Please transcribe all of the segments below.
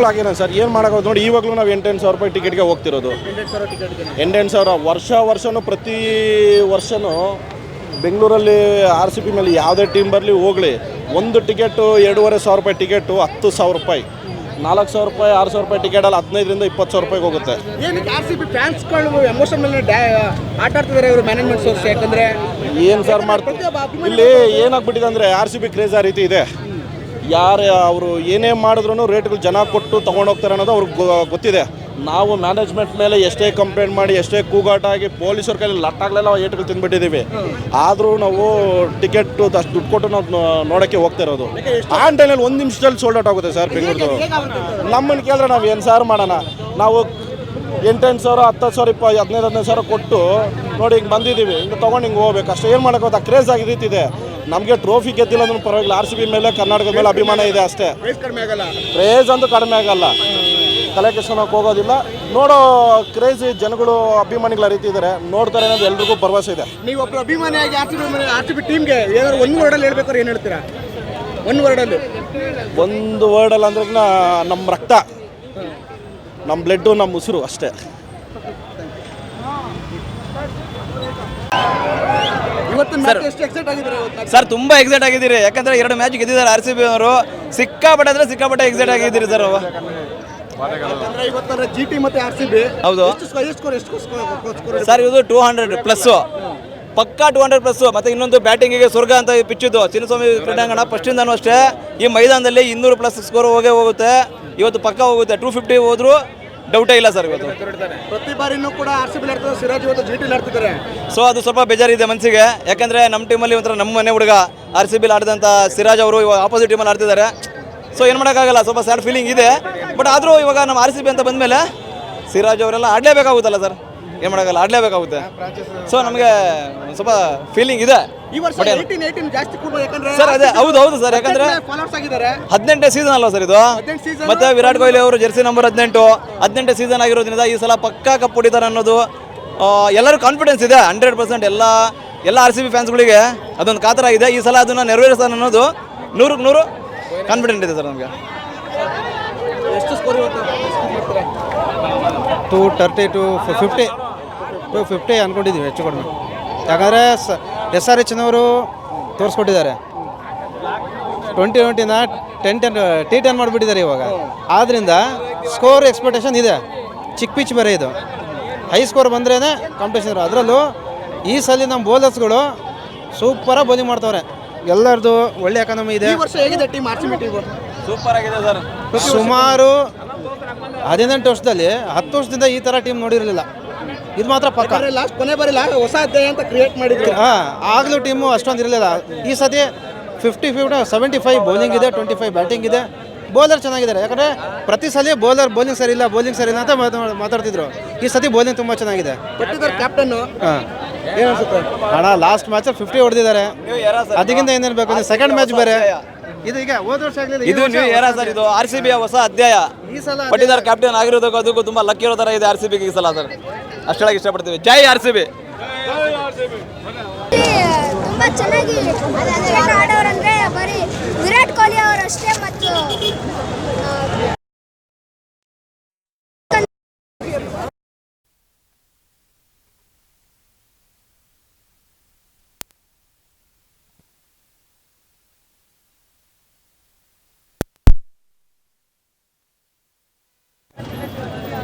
ನಿಜವಾಗ್ಲೂ ಆಗಿರೋ ಸರ್, ಏನು ಮಾಡೋದು ನೋಡಿ. ಇವಾಗಲೂ ನಾವು 8,000 ರೂಪಾಯಿ ಟಿಕೆಟ್ಗೆ ಹೋಗ್ತಿರೋದು. 8,000 ವರ್ಷನೂ ಪ್ರತಿ ವರ್ಷವೂ ಬೆಂಗಳೂರಲ್ಲಿ RCB ಮೇಲೆ ಯಾವುದೇ ಟೀಮ್ ಬರಲಿ ಹೋಗಲಿ, ಒಂದು ಟಿಕೆಟು 2,500 ರೂಪಾಯಿ ಟಿಕೆಟು 10,000 ರೂಪಾಯಿ, 4,000 ರೂಪಾಯಿ 6,000 ರೂಪಾಯಿ ಟಿಕೆಟಲ್ಲಿ 15,000 ರಿಂದ 20,000 ರೂಪಾಯಿಗೆ ಹೋಗುತ್ತೆ. ಏನಕ್ಕೆ RCB ಫ್ಯಾನ್ಸ್ಗಳು ಎಮೋಷನ್ ಮೇಲೆ ಆಟ ಆಡ್ತಿದ್ದಾರೆ ಇವರು ಮ್ಯಾನೇಜ್ಮೆಂಟ್ ಸೋರ್ಸ್? ಯಾಕಂದರೆ ಏನು ಸರ್ ಮಾಡ್ತಾರೆ ಇಲ್ಲಿ, ಏನಾಗ್ಬಿಟ್ಟಿದೆ ಅಂದರೆ RCB ಕ್ರೇಜ್ ಆ ರೀತಿ ಇದೆ. ಯಾರು ಅವರು ಏನೇ ಮಾಡಿದ್ರು ರೇಟ್ಗಳು ಜನ ಕೊಟ್ಟು ತೊಗೊಂಡೋಗ್ತಾರೆ ಅನ್ನೋದು ಅವ್ರಿಗೆ ಗೊತ್ತಿದೆ. ನಾವು ಮ್ಯಾನೇಜ್ಮೆಂಟ್ ಮೇಲೆ ಎಷ್ಟೇ ಕಂಪ್ಲೇಂಟ್ ಮಾಡಿ, ಎಷ್ಟೇ ಕೂಗಾಟ ಆಗಿ, ಪೊಲೀಸರ ಕೈಲಿ ಲಟ್ಟಾಗಲೆಲ್ಲ ಏಟ್ಗಳು ತಿಂದ್ಬಿಟ್ಟಿದ್ದೀವಿ. ಆದರೂ ನಾವು ಟಿಕೆಟು ಅಷ್ಟು ದುಡ್ಡು ಕೊಟ್ಟು ನಾವು ನೋಡೋಕ್ಕೆ ಹೋಗ್ತಾ ಇರೋದು. ಆನ್ ಟೈಮಲ್ಲಿ 1 ನಿಮಿಷದಲ್ಲಿ ಸೋಲ್ಡ್ ಔಟ್ ಆಗುತ್ತೆ ಸರ್ ಬೆಂಗಳೂರು. ನಮ್ಮನ್ನು ಕೇಳಿದ್ರೆ ನಾವು ಏನು ಸಾರು ಮಾಡೋಣ? ನಾವು 8,000 10,000 15,000 ಕೊಟ್ಟು ನೋಡಿ ಹಿಂಗೆ ಬಂದಿದ್ದೀವಿ, ಹಿಂಗೆ ತೊಗೊಂಡು ಹಿಂಗೆ ಹೋಗ್ಬೇಕು ಅಷ್ಟೇ. ಏನು ಮಾಡೋಕ್ಕೋದು? ಕ್ರೇಜ್ ಆಗಿ ರೀತಿದೆ. ನಮಗೆ ಟ್ರೋಫಿ ಗೆದ್ದಿಲ್ಲ ಅಂದ್ರೂ ಪರವಾಗಿಲ್ಲ, RCB ಮೇಲೆ ಕರ್ನಾಟಕದ ಮೇಲೆ ಅಭಿಮಾನ ಇದೆ ಅಷ್ಟೇ. ಕ್ರೇಜ್ ಅಂತೂ ಕಡಿಮೆ ಆಗಲ್ಲ, ತಲೆ ಕೆಡ್ಸ್ಕೊಳಕ್ಕೆ ಹೋಗೋದಿಲ್ಲ. ನೋಡೋ ಕ್ರೇಜ್ ಜನಗಳು ಅಭಿಮಾನಿಗಳ ರೀತಿ ಇದ್ದಾರೆ, ನೋಡ್ತಾರೆ ಅನ್ನೋದು ಎಲ್ರಿಗೂ ಭರವಸೆ ಇದೆ. ನೀವು ಒಬ್ಬರು ಅಭಿಮಾನಿಯಾಗಿ RCB ಟೀಮ್ಗೆ ಏನಾದ್ರು ಒಂದು ವರ್ಡಲ್ಲಿ ಹೇಳ್ಬೇಕಾದ್ರೆ ಏನು ಹೇಳ್ತೀರಾ? ಒಂದು ವರ್ಡಲ್ಲಿ ಅಂದ್ರೆ ನಮ್ಮ ರಕ್ತ, ನಮ್ಮ ಬ್ಲಡ್ಡು, ನಮ್ಮ ಉಸಿರು ಅಷ್ಟೇ. ಸರ್ ತುಂಬಾ ಎಕ್ಸೈಟ್ ಆಗಿದ್ದೀರಿ, ಯಾಕಂದ್ರೆ 2 ಮ್ಯಾಚ್ ಗೆದ್ದಿದ್ದಾರೆ RCB ಅವರು. ಸಿಕ್ಕಾಪಟ್ಟೆ ಎಕ್ಸೈಟ್ ಆಗಿದ್ದೀರಿ ಸರ್. GT ಮತ್ತೆ RCB ಹೌದು ಸರ್, ಇದು 200+ ಪಕ್ಕಾ 200+. ಮತ್ತೆ ಇನ್ನೊಂದು ಬ್ಯಾಟಿಂಗಿಗೆ ಸ್ವರ್ಗ ಅಂತ ಪಿಚ್ಚಿದ್ದು ಚಿನ್ನಸ್ವಾಮಿ ಕ್ರೀಡಾಂಗಣ. ಫಸ್ಟಿಂದನೂ ಅಷ್ಟೇ ಈ ಮೈದಾನದಲ್ಲಿ 200+ ಸ್ಕೋರ್ ಹೋಗುತ್ತೆ. ಇವತ್ತು ಪಕ್ಕಾ ಹೋಗುತ್ತೆ. 250 ಹೋದ್ರು ಡೌಟೇ ಇಲ್ಲ ಸರ್. ಇವತ್ತು ಪ್ರತಿ ಬಾರಿನೂ ಕೂಡ RCB ಆಡ್ತಾರೆ, ಸಿರಾಜ್ ಇವತ್ತು GT ಆಡ್ತಿದ್ದಾರೆ. ಸೊ ಅದು ಸ್ವಲ್ಪ ಬೇಜಾರಿದೆ ಮನಸ್ಸಿಗೆ, ಯಾಕಂದ್ರೆ ನಮ್ಮ ಟೀಮಲ್ಲಿ ಒಂಥರ ನಮ್ಮ ಮನೆ ಹುಡುಗ RCB ಆಡಿದಂಥ ಸಿರಾಜ್ ಅವರು ಇವಾಗ ಆಪೋಸಿಟ್ ಟೀಮಲ್ಲಿ ಆಡ್ತಿದ್ದಾರೆ. ಸೊ ಏನು ಮಾಡೋಕ್ಕಾಗಲ್ಲ, ಸ್ವಲ್ಪ ಸ್ಯಾಡ್ ಫೀಲಿಂಗ್ ಇದೆ. ಬಟ್ ಆದರೂ ಇವಾಗ ನಮ್ಮ RCB ಅಂತ ಬಂದಮೇಲೆ ಸಿರಾಜ್ ಅವರೆಲ್ಲ ಆಡಲೇಬೇಕಾಗುತ್ತಲ್ಲ ಸರ್, ಏನು ಮಾಡೋಕ್ಕಲ್ಲ, ಆಡಲೇಬೇಕಾಗುತ್ತೆ. ಸೊ ನಮಗೆ ಸ್ವಲ್ಪ ಫೀಲಿಂಗ್ ಇದೆ ಸರ್. ಅದೇ ಹೌದು ಸರ್, ಯಾಕಂದ್ರೆ 18ನೇ ಸೀಸನ್ ಅಲ್ವಾ ಸರ್ ಇದು. ಮತ್ತೆ ವಿರಾಟ್ ಕೊಹ್ಲಿ ಅವರು ಜೆರ್ಸಿ ನಂಬರ್ 18 ಸೀಸನ್ ಆಗಿರೋದ್ರಿಂದ ಈ ಸಲ ಪಕ್ಕಾ ಕಪ್ ಹೊಡಿತಾರೆ ಅನ್ನೋದು ಎಲ್ಲರೂ ಕಾನ್ಫಿಡೆನ್ಸ್ ಇದೆ. 100% ಎಲ್ಲ RCB ಫ್ಯಾನ್ಸ್ಗಳಿಗೆ ಅದೊಂದು ಕಾತರ ಇದೆ. ಈ ಸಲ ಅದನ್ನು ನೆರವೇರಿಸ್ತಾನೆ ಅನ್ನೋದು 100ಕ್ಕೆ 100 ಕಾನ್ಫಿಡೆಂಟ್ ಇದೆ ಸರ್ ನಮಗೆ. ಎಷ್ಟು ಸ್ಕೋರ್ ಇವತ್ತು? 230 to 250 ಅಂದ್ಕೊಂಡಿದ್ದೀವಿ ಹೆಚ್ಚು ಕಡಿಮೆ. ಯಾಕಂದರೆ SRH ನವರು ತೋರಿಸ್ಕೊಟ್ಟಿದ್ದಾರೆ. 2020ನ 10 ಮಾಡಿಬಿಟ್ಟಿದ್ದಾರೆ ಇವಾಗ. ಆದ್ದರಿಂದ ಸ್ಕೋರ್ ಎಕ್ಸ್ಪೆಕ್ಟೇಷನ್ ಇದೆ. ಚಿಕ್ಕ ಪಿಚ್ ಬೇರೆ ಇದು, ಹೈ ಸ್ಕೋರ್ ಬಂದ್ರೇ ಕಾಂಪಿಟೇಷನ್. ಅದರಲ್ಲೂ ಈ ಸಲ ನಮ್ಮ ಬೌಲರ್ಸ್ಗಳು ಸೂಪರಾಗಿ ಬೌಲಿಂಗ್ ಮಾಡ್ತವ್ರೆ. ಎಲ್ಲರದು ಒಳ್ಳೆ ಎಕಾನಮಿ ಇದೆ. ಸೂಪರ್ ಆಗಿದೆ ಸರ್. ಸುಮಾರು 18 ವರ್ಷದಲ್ಲಿ 10 ವರ್ಷದಿಂದ ಈ ಥರ ಟೀಮ್ ನೋಡಿರಲಿಲ್ಲ. ಇದು ಮಾತ್ರ ಪಕ್ಕ. ಕೊನೆ ಬಾರಿ ಹೊಸ ಅಧ್ಯಾಯ ಅಂತ ಕ್ರಿಯೇಟ್ ಮಾಡಿದ್ರು. ಆಗಲೂ ಟೀಮು ಅಷ್ಟೊಂದು ಇರಲಿಲ್ಲ. ಈ ಸತಿ 50-50 75 ಬೌಲಿಂಗ್ ಇದೆ, 25 ಬ್ಯಾಟಿಂಗ್ ಇದೆ. ಬೌಲರ್ ಚೆನ್ನಾಗಿದ್ದಾರೆ, ಯಾಕಂದರೆ ಪ್ರತಿ ಸಲ ಬೌಲಿಂಗ್ ಸರಿ ಇಲ್ಲ ಅಂತ ಮಾತಾಡ್ತಿದ್ರು. ಈ ಸತಿ ಬೌಲಿಂಗ್ ತುಂಬ ಚೆನ್ನಾಗಿದೆ. ಕ್ಯಾಪ್ಟನ್ ಏನು ಅನ್ಸುತ್ತೆ ಅಣ್ಣ? ಲಾಸ್ಟ್ ಮ್ಯಾಚಲ್ಲಿ 50 ಹೊಡೆದಿದ್ದಾರೆ. ಅದಕ್ಕಿಂತ ಏನೇನು ಬೇಕು ಅಂದರೆ ಸೆಕೆಂಡ್ ಮ್ಯಾಚ್ ಬೇರೆ. ಇದು ಈಗ ಹೋದ ವರ್ಷ ಆಗಲಿಲ್ಲ, ಇದು ನ್ಯೂ ಏರಾ ಸರ್. ಇದು RCB ಹೊಸ ಅಧ್ಯಾಯ. ಈ ಸಲ ಪಟ್ಟಿದಾರ್ ಕ್ಯಾಪ್ಟನ್ ಆಗಿರೋದಕ್ಕೂ ಅದಕ್ಕೂ ತುಂಬ ಲಕ್ಕಿ ಇರೋ ಥರ ಇದೆ RCB ಈ ಸಲ ಸರ್. ಅಷ್ಟೊಳಗೆ ಇಷ್ಟಪಡ್ತೀವಿ. ಜೈ RCB. ತುಂಬ ಚೆನ್ನಾಗಿ ಆಡೋರಂದ್ರೆ ಬರೀ ವಿರಾಟ್ ಕೊಹ್ಲಿ ಅವರಷ್ಟೇ. ಮತ್ತು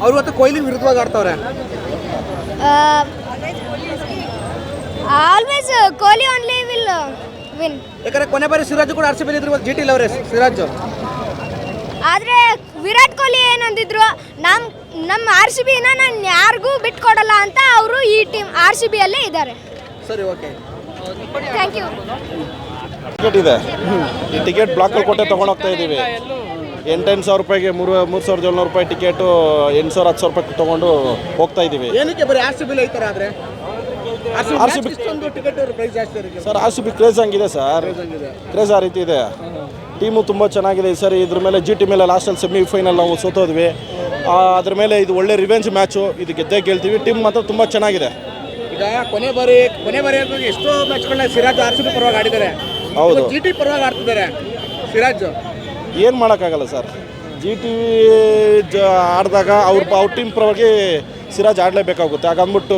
ಅವ್ರು ಇವತ್ತು ಕೊಹ್ಲಿ ವಿರುದ್ಧವಾಗಿ ಆಡ್ತವ್ರೆ. Always Kohli only will win. ಯಾಕಂದ್ರೆ ಕೊನೆ ಬಾರಿ ಸಿರಾಜ್ ಕೂಡ RCB ಇದ್ರು, GT ಅವರೇ ಸಿರಾಜ್. ಆದರೆ ವಿರಾಟ್ ಕೊಹ್ಲಿ ಏನಂದಿದ್ರು, ನಮ್ಮ RCBನ ನಾನು ಯಾರಿಗೂ ಬಿಟ್ಕೊಡಲ್ಲ ಅಂತ ಅವರು ಈ ಟೀಮ್ RCBಯಲ್ಲೇ ಇದ್ದಾರೆ. ಸರಿ, ಓಕೆ, ಥ್ಯಾಂಕ್ ಯು. ಟಿಕೆಟ್ ಇದೆ, ಈ ಟಿಕೆಟ್ ಬ್ಲಾಕಲ್ಲಿ ಕೊಟ್ಟೆ ತೊಗೊಂಡೋಗ್ತಾ ಇದ್ದೀವಿ. 8,000 ರೂಪಾಯಿಗೆ 3,700 ರೂಪಾಯಿ ಟಿಕೆಟು 8,000 10,000 ರೂಪಾಯಿ ತೊಗೊಂಡು ಹೋಗ್ತಾ ಇದ್ದೀವಿ. ಏನಕ್ಕೆ ಬರೀ RCB ಈ ಥರ ಆದರೆ? RCB ಟಿಕೆಟ್ ಪ್ರೈಸ್ ಜಾಸ್ತಿ ಇರುತ್ತೆ ಸರ್. RCB ಕ್ರೇಜ್ ಹಂಗಿದೆ ಸರ್, ಕ್ರೇಜ್ ಆ ರೀತಿ ಇದೆ. ಟೀಮು ತುಂಬ ಚೆನ್ನಾಗಿದೆ ಈ ಸರಿ. ಇದ್ರ ಮೇಲೆ GT ಮೇಲೆ ಲಾಸ್ಟಲ್ಲಿ ಸೆಮಿಫೈನಲ್ ನಾವು ಸೋತೋದ್ವಿ. ಅದ್ರ ಮೇಲೆ ಇದು ಒಳ್ಳೆ ರಿವೆಂಜ್ ಮ್ಯಾಚು, ಇದು ಗೆದ್ದೇ ಗೆಲ್ತೀವಿ. ಟೀಮ್ ಮಾತ್ರ ತುಂಬ ಚೆನ್ನಾಗಿದೆ. ಈಗ ಕೊನೆ ಬಾರಿ ಎಷ್ಟೋ ಮ್ಯಾಚ್ಗಳನ್ನ ಸಿರಾಜ್ RCB ಪರವಾಗಿ ಆಡಿದ್ದಾರೆ. ಹೌದು, GT ಪರವಾಗಿ ಆಡ್ತಿದ್ದಾರೆ ಸಿರಾಜ್. ಏನು ಮಾಡೋಕ್ಕಾಗಲ್ಲ ಸರ್, ಜಿ ಟಿ ಆಡಿದಾಗ ಅವ್ರ ಟೀಮ್ ಪರವಾಗಿ ಸಿರಾಜ್ ಆಡಲೇಬೇಕಾಗುತ್ತೆ. ಹಾಗಂದ್ಬಿಟ್ಟು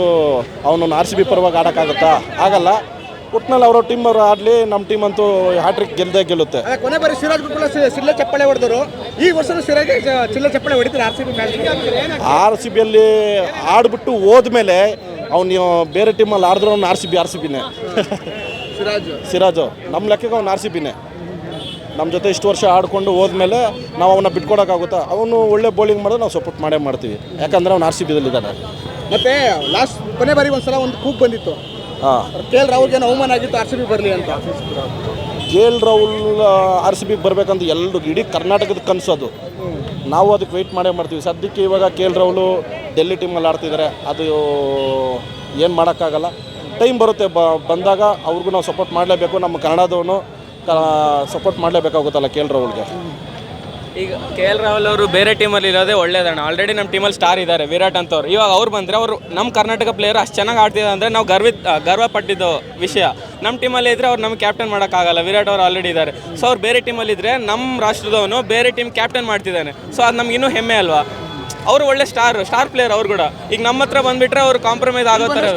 ಅವನನ್ನು ಆರ್ ಸಿ ಬಿ ಪರವಾಗಿ ಆಡೋಕ್ಕಾಗುತ್ತಾ? ಆಗಲ್ಲ. ಒಟ್ಟಿನಲ್ಲಿ ಅವರ ಟೀಮ್ ಅವರು ಆಡಲಿ, ನಮ್ಮ ಟೀಮ್ ಅಂತೂ ಹ್ಯಾಟ್ರಿಕ್ ಗೆಲ್ಲುತ್ತೆ. ಕೊನೆ ಬಾರಿ ಸಿರಾಜ್ ಕೂಡ ಸಿಳ್ಳೆ ಚಪ್ಪಳೆ ಹೊಡೆದರು. ಈ ವರ್ಷ ಸಿರಾಜ್ ಚಿಲ್ಲೆ ಚಪ್ಪಳೆ ಹೊಡಿತಾರೆ R C B match. R C ಬಿಯಲ್ಲಿ ಆಡ್ಬಿಟ್ಟು ಹೋದ್ಮೇಲೆ ಅವನು ಬೇರೆ ಟೀಮಲ್ಲಿ ಆಡಿದ್ರು ಅವ್ನು ಆರ್ ಸಿ ಬಿನೇ. ಸಿರಾಜು ನಮ್ಮ ಲೆಕ್ಕಕ್ಕೆ ಅವ್ನು ಆರ್ ಸಿ ಬಿನೇ. ನಮ್ಮ ಜೊತೆ ಇಷ್ಟು ವರ್ಷ ಆಡಿಕೊಂಡು ಹೋದ್ಮೇಲೆ ನಾವು ಅವನ್ನ ಬಿಟ್ಕೊಡೋಕ್ಕಾಗುತ್ತಾ? ಅವನು ಒಳ್ಳೆ ಬೌಲಿಂಗ್ ಮಾಡಿದ್ರೆ ನಾವು ಸಪೋರ್ಟ್ ಮಾಡೇ ಮಾಡ್ತೀವಿ, ಯಾಕಂದರೆ ಅವ್ನು ಆರ್ ಸಿ ಬಿದಲ್ಲಿದ್ದಾನೆ. ಮತ್ತೆ ಲಾಸ್ಟ್ ಕೊನೆ ಬಾರಿ ಒಂದ್ಸಲ ಒಂದು ಕೂಗ್ ಬಂದಿತ್ತು, ಕೆ ಎಲ್ ರಾಹುಲ್ಗೆ ಅವಮಾನ ಆಗಿತ್ತು ಆರ್ ಸಿ ಬಿ ಬರಲಿ ಅಂತ. K L Rahul R C ಬಿಗೆ ಬರಬೇಕಂತ ಎಲ್ಲರೂ ಇಡೀ ಕರ್ನಾಟಕದ ಕನಸು ಅದು. ನಾವು ಅದಕ್ಕೆ ವೆಯ್ಟ್ ಮಾಡೇ ಮಾಡ್ತೀವಿ. ಸದ್ಯಕ್ಕೆ ಇವಾಗ ಕೆ ಎಲ್ ರಾಹುಲು ಡೆಲ್ಲಿ ಟೀಮಲ್ಲಿ ಆಡ್ತಿದ್ದಾರೆ, ಅದು ಏನು ಮಾಡೋಕ್ಕಾಗಲ್ಲ. ಟೈಮ್ ಬರುತ್ತೆ, ಬಂದಾಗ ಅವ್ರಿಗೂ ನಾವು ಸಪೋರ್ಟ್ ಮಾಡಲೇಬೇಕು. ನಮ್ಮ ಕನ್ನಡದವನು ಸಪೋರ್ಟ್ ಮಾಡಲೇಬೇಕಾಗುತ್ತಲ್ಲ ಕೆ ಎಲ್ ರಾಹುಲ್ಗೆ. ಈಗ ಕೆ ಎಲ್ ರಾಹುಲ್ ಅವರು ಬೇರೆ ಟೀಮಲ್ಲಿ ಇರೋದೇ ಒಳ್ಳೇದಣ್ಣ. ಆಲ್ರೆಡಿ ನಮ್ಮ ಟೀಮಲ್ಲಿ ಸ್ಟಾರ್ ಇದ್ದಾರೆ, ವಿರಾಟ್ ಅಂತವ್ರು. ಇವಾಗ ಅವ್ರು ಬಂದರೆ ಅವರು ನಮ್ಮ ಕರ್ನಾಟಕ ಪ್ಲೇಯರ್ ಅಷ್ಟು ಚೆನ್ನಾಗಿ ಆಡ್ತಿದ್ದಾರೆ ಅಂದರೆ ನಾವು ಗರ್ವ ಪಟ್ಟಿದ್ದು ವಿಷಯ. ನಮ್ಮ ಟೀಮಲ್ಲಿ ಇದ್ದರೆ ಅವ್ರು ನಮ್ಗೆ ಕ್ಯಾಪ್ಟನ್ ಮಾಡೋಕ್ಕಾಗಲ್ಲ, ವಿರಾಟ್ ಅವರು ಆಲ್ರೆಡಿ ಇದ್ದಾರೆ. ಸೊ ಅವ್ರು ಬೇರೆ ಟೀಮಲ್ಲಿ ಇದ್ದರೆ ನಮ್ಮ ರಾಷ್ಟ್ರದವನು ಬೇರೆ ಟೀಮ್ ಕ್ಯಾಪ್ಟನ್ ಮಾಡ್ತಿದ್ದಾನೆ. ಸೊ ಅದು ನಮ್ಗೆ ಇನ್ನೂ ಹೆಮ್ಮೆ ಅಲ್ವಾ. ಅವರು ಒಳ್ಳೆ ಸ್ಟಾರ್ ಪ್ಲೇಯರ್ ಅವ್ರು ಕೂಡ. ಈಗ ನಮ್ಮ ಹತ್ರ ಬಂದುಬಿಟ್ರೆ ಅವ್ರು ಕಾಂಪ್ರಮೈಸ್ ಆಗೋ ಥರ.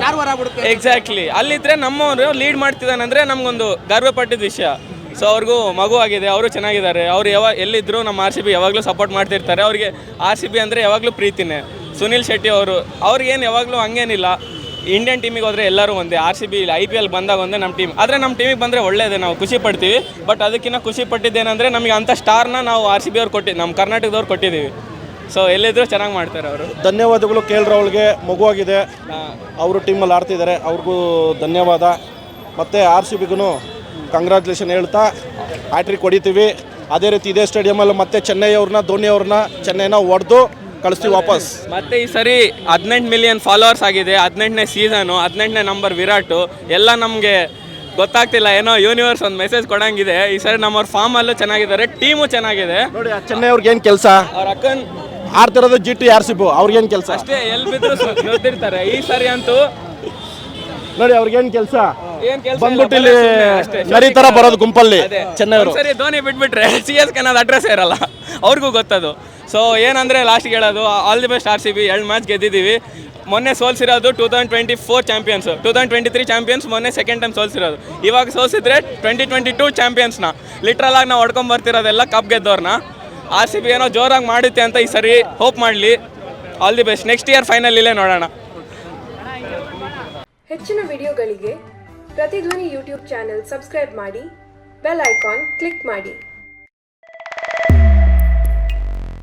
ಎಕ್ಸಾಕ್ಟ್ಲಿ. ಅಲ್ಲಿದ್ದರೆ ನಮ್ಮವರು ಲೀಡ್ ಮಾಡ್ತಿದ್ದಾನೆ ಅಂದರೆ ನಮಗೊಂದು ಗರ್ವ ಪಟ್ಟಿದ್ದ ವಿಷಯ. ಸೊ ಅವ್ರಿಗೂ ಮಗು ಆಗಿದೆ, ಅವರು ಚೆನ್ನಾಗಿದ್ದಾರೆ. ಅವ್ರು ಎಲ್ಲಿದ್ದರೂ ನಮ್ಮ ಆರ್ ಸಿ ಬಿ ಯಾವಾಗಲೂ ಸಪೋರ್ಟ್ ಮಾಡ್ತಿರ್ತಾರೆ. ಅವ್ರಿಗೆ ಆರ್ ಸಿ ಬಿ ಅಂದರೆ ಯಾವಾಗಲೂ ಪ್ರೀತಿನೇ. ಸುನಿಲ್ ಶೆಟ್ಟಿ ಅವ್ರಿಗೇನು ಯಾವಾಗಲೂ ಹಂಗೇನಿಲ್ಲ. ಇಂಡಿಯನ್ ಟೀಮಿಗೆ ಹೋದರೆ ಎಲ್ಲರೂ ಒಂದೇ. ಆರ್ ಸಿ ಬಿ IPL ಬಂದಾಗ ಒಂದೇ ನಮ್ಮ ಟೀಮ್. ಆದರೆ ನಮ್ಮ ಟೀಮಿಗೆ ಬಂದರೆ ಒಳ್ಳೆಯದೇ, ನಾವು ಖುಷಿ ಪಡ್ತೀವಿ. ಬಟ್ ಅದಕ್ಕಿಂತ ಖುಷಿ ಪಟ್ಟಿದ್ದೇನೆಂದರೆ ನಮಗೆ ಅಂಥ ಸ್ಟಾರ್ನ ನಾವು ಆರ್ ಸಿ ಬಿ ಅವ್ರು ನಮ್ಮ ಕರ್ನಾಟಕದವ್ರು ಕೊಟ್ಟಿದ್ದೀವಿ. ಸೊ ಎಲ್ಲಿದ್ದರೂ ಚೆನ್ನಾಗಿ ಮಾಡ್ತಾರೆ ಅವರು. ಧನ್ಯವಾದಗಳು. ಕೆ ಎಲ್ ರಾಹುಲ್ಗೆ ಮಗುವಾಗಿದೆ, ಅವರು ಟೀಮಲ್ಲಿ ಆಡ್ತಿದ್ದಾರೆ, ಅವ್ರಿಗೂ ಧನ್ಯವಾದ. ಮತ್ತು ಆರ್ ಸಿ ಬಿಗೂ ಕಂಗ್ರ್ಯಾಚುಲೇಷನ್ ಹೇಳ್ತಾ ಹ್ಯಾಟ್ರಿಕ್ ಹೊಡಿತೀವಿ. ಅದೇ ರೀತಿ ಇದೇ ಸ್ಟೇಡಿಯಮಲ್ಲಿ ಮತ್ತೆ ಧೋನಿ ಅವ್ರನ್ನ ಚೆನ್ನೈನ ಹೊಡೆದು ಕಳಿಸ್ತೀವಿ ವಾಪಸ್. ಮತ್ತು ಈ ಸರಿ 18 ಮಿಲಿಯನ್ ಫಾಲೋವರ್ಸ್ ಆಗಿದೆ. 18ನೇ ಸೀಸನು, 18ನೇ ನಂಬರ್ ವಿರಾಟು. ಎಲ್ಲ ನಮಗೆ ಗೊತ್ತಾಗ್ತಿಲ್ಲ, ಏನೋ ಯೂನಿವರ್ಸ್ ಒಂದು ಮೆಸೇಜ್ ಕೊಡಂಗಿದೆ. ಈ ಸರಿ ನಮ್ಮವ್ರ ಫಾರ್ಮಲ್ಲೂ ಚೆನ್ನಾಗಿದ್ದಾರೆ, ಟೀಮು ಚೆನ್ನಾಗಿದೆ. ನೋಡಿ ಚೆನ್ನೈ ಅವ್ರಿಗೇನು ಕೆಲಸ, ಅವ್ರ ಅಕ್ಕನ್ ಆಡ್ತಿರೋದು GT ಆರ್ ಸಿ ಬಿ, ಅವ್ರಿಗೇನು ಕೆಲಸ ಅಷ್ಟೇ. ಎಲ್ಲಿ ಬಿದ್ರು ಗೊತ್ತಿರ್ತಾರೆ. ಈ ಸರಿ ಅಂತೂ ನೋಡಿ ಅವ್ರಿಗೇನು ಕೆಲಸ, ಏನ್ ಕೆಲಸ ಬಂದ್ಬಿಟ್ಟು ಇಲ್ಲಿ ನರಿ ಥರ ಬರೋದು ಗುಂಪಲ್ಲಿ ಚೆನ್ನೈ ಅವರು. ಸರಿ ಧೋನಿ ಬಿಟ್ಬಿಟ್ರೆ CSK ಅನ್ನೋದು ಅಡ್ರೆಸ್ ಇರಲ್ಲ, ಅವ್ರಿಗೂ ಗೊತ್ತದು. ಸೊ ಏನಂದರೆ ಲಾಸ್ಟ್ಗೆ ಹೇಳೋದು, all the best R C B. 2 match ಗೆದ್ದಿದ್ದೀವಿ. ಮೊನ್ನೆ ಸೋಲ್ಸಿರೋದು 2024 ಚಾಂಪಿಯನ್ಸ್, 2023 ಚಾಂಪಿಯನ್ಸ್. ಮೊನ್ನೆ ಸೆಕೆಂಡ್ ಟೈಮ್ ಸೋಲ್ಸಿರೋದು. ಇವಾಗ ಸೋಲ್ಸಿದ್ರೆ 2022 ಚಾಂಪಿಯನ್ಸ್ನ. ಲಿಟ್ರಲ್ ಆಗಿ ನಾವು ಹೊಡ್ಕೊಂಬರ್ತಿರೋದೆಲ್ಲ ಕಪ್ ಗೆದ್ದವ್ರನ್ನ. ಆರ್ ಸಿ ಬಿ ಏನೋ ಜೋರಾಗಿ ಮಾಡುತ್ತೆ ಅಂತ ಈ ಸರಿ ಹೋಪ್ ಮಾಡಲಿ. All the best. Next year final ಇಲ್ಲೇ ನೋಡೋಣ. ಹೆಚ್ಚಿನ ವಿಡಿಯೋಗಳಿಗೆ ಪ್ರತಿಧ್ವನಿ ಯೂಟ್ಯೂಬ್ ಚಾನೆಲ್ ಸಬ್ಸ್ಕ್ರೈಬ್ ಮಾಡಿ, ಬೆಲ್ ಐಕಾನ್ ಕ್ಲಿಕ್ ಮಾಡಿ.